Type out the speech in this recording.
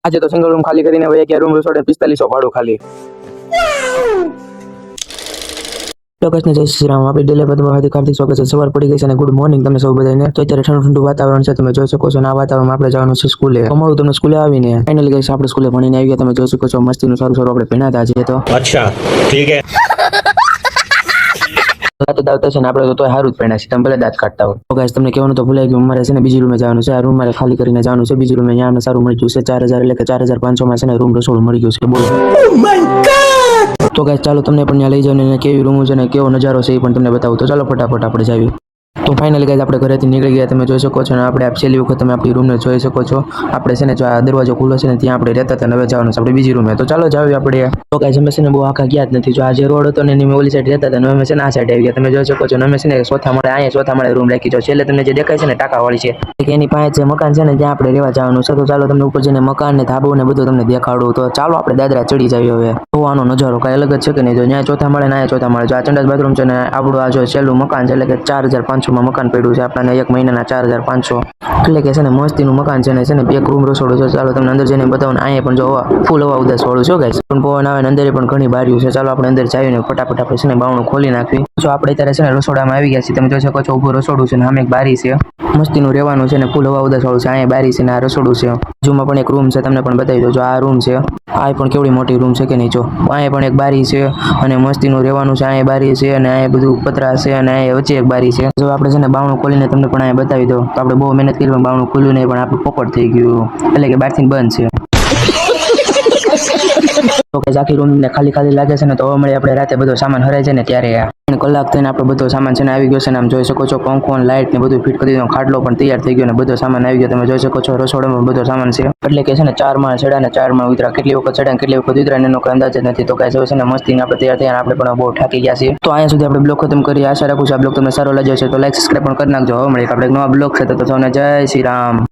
આજે તો single room ખાલી કરીને વયા ગયા, રૂમ રસોડે 4500 ભાડું ખાલી. પ્રકાશને જય શ્રી રામ. આપણે ડેલી પદ્માવતી કાર્તિક સ્વાગત છે. સવાર પડી ગઈ છે અને ગુડ મોર્નિંગ તમને સૌ બધાને. તો અત્યારે ઠંડુ ઠંડુ વાતાવરણ છે, તમે જોઈ શકો છો. આ વાતાવરણમાં આપણે જવાનું છે સ્કૂલે. અમારું તમને સ્કૂલે આવીને ફાઇનલી ગઈશ, આપણે સ્કૂલે ભણીને આવી ગયા. તમે જોઈ શકો છો મસ્તીનું સારું સારું આપણે ભણ્યા હતા આજે તો. અચ્છા ઠીક હે. દાંત છે ને આપણે તો સારું જ ભણ્યા છે, તમે ભલે દાંત કાઢતા હોય. તો ગાઈસ તમને કહેવાનું તો ભૂલાઈ ગયું, અમારે છે ને બીજી રૂમે જવાનું છે. આ રૂમ મારે ખાલી કરીને જવાનું છે બીજી રૂમે. અહીંયા અમને સારું મળી ગયું છે 4000 એટલે કે 4500 માં છે ને રૂમ રસોડું મળી ગયું છે. બોલો તો ગાઈસ ચાલો તમને પણ ત્યાં લઈ જાવ ને કેવી રૂમ છે ને કેવો નજારો છે એ પણ તમને બતાવું. તો ચાલો ફટાફટ આપણે જાવી. તો ફાઇનલી ગાઈસ આપણે ઘરેથી નીકળી ગયા, તમે જોઈ શકો છો. અને આપણે છેલ્લી વખત તમે આપણી રૂમને જોઈ શકો છો. આપણે છે ને જો આ દરવાજો ખુલ્લો છે ને ત્યાં આપણે રહેતા હતા, હવે જવાનું છે આપણે બીજી રૂમે. તો ચાલો જાવી આપણે. તો ગાઈસ અમે છે ને બહુ આખા ગયા જ નથી. જો આ જે રોડ હતો ને એની ઓલી સાઈડ રહેતા હતા, અમે છે ને આ સાઈડ આવી ગયા. તમે જોઈ શકો છો. અમે છે ને ચોથા માળે અહીંયા ચોથા માળે રૂમ રાખી. જો છેલ્લે તમને જે દેખાય છે ને ટાંકાવાળી છે, એની પાસે જે મકાન છે ને ત્યાં આપણે રહેવા જવાનું છે. તો ચાલો તમને ઉપર જઈને મકાન ને ધાબુ ને બધું તમને દેખાડું. તો ચાલો આપણે દાદરા ચડી જાવી હવે. જોવાનો નજારો કઈ અલગ જ છે કે નહીં. જો ત્યાં ચોથા માળે ના ચોથા માળે જો આ સંડાસ બાથરૂમ છે ને આપણું આ જો છેલ્લું મકાન છે એટલે કે 4500 માં મકાન પડ્યું છે આપણને. એક મહિનાના 4500 એટલે કે છે ને મસ્તીનું મકાન છે ને એક રૂમ રસોડું છે. ચાલો તમને અંદર જઈને બતાવું. અહીંયા પણ જો ફૂલ હવા ઉદાસ વાળું છે ગાઈસ, પણ પવન આવે ને અંદર પણ ઘણી બારીઓ છે. ચાલો આપણે અંદર જઈને ફટાફટ આપણે છે ને બાવણું ખોલી નાખવી. જો આપણે અત્યારે છે ને રસોડામાં આવી ગયા છીએ. તમે જોઈ શકો છો ઊભું રસોડું છે ને સામે એક બારી છે, મસ્તીનું રહેવાનું છે ને ફૂલ હવા ઉદાસ વાળું છે. અહીંયા બારી છે ને આ રસોડું છે. બાજુમાં પણ એક રૂમ છે, તમને પણ બતાવી દો. જો આ રૂમ છે, આ પણ કેવડી મોટી રૂમ છે કે નહીં. જો અહીંયા પણ એક બારી છે અને મસ્તીનું રહેવાનું છે. અહીંયા બારી છે અને અહીંયા બધું પતરા છે અને અહીંયા વચ્ચે એક બારી છે. જો આપણે છે ને બાવણું ખોલીને તમને પણ અહીંયા બતાવી દો. તો આપણે બહુ મહેનત કરી પણ બાવણું ખોલ્યું નહીં, પણ આપણું પોપટ થઈ ગયું એટલે કે બહારથી બંધ છે. તો કે આખી રૂમ ને ખાલી ખાલી લાગે છે ને. તો હવે મળે આપણે રાતે બધો સામાન હરાય છે ને ત્યારે કલાક થઈને આપણો બધો સામાન છે ને આવી ગયો છે ને. આમ જોઈ શકો છો પંખો અને લાઇટ ને બધું ફિટ કરી દીધું. ખાટલો પણ તૈયાર થઈ ગયો ને બધો સામાન આવી ગયો. તમે જોઈ શકો છો રસોડામાં બધો સામાન છે. એટલે કે છે ને 4 માળ ચડ્યા ને 4 માળ ઉતરા. કેટલી વખત ચડ્યા કેટલી વખત ઉતરા એનો કોઈ અંદાજ જ નથી. તો કાંઈ છે ને મસ્તી આપણે તૈયાર થયા, આપણે પણ બહુ થાકી ગયા છીએ. તો અહીંયા સુધી આપણે બ્લોગ ખતમ કરી. આશા રાખું છું આ બ્લોગ તમને સારો લાગ્યો છે. તો લાઈક સબસ્ક્રાઈબ પણ કરી નાખજો. હવે મળીએ આપણે એક નવા બ્લોગ સાથે. તો સૌને જય શ્રી રામ.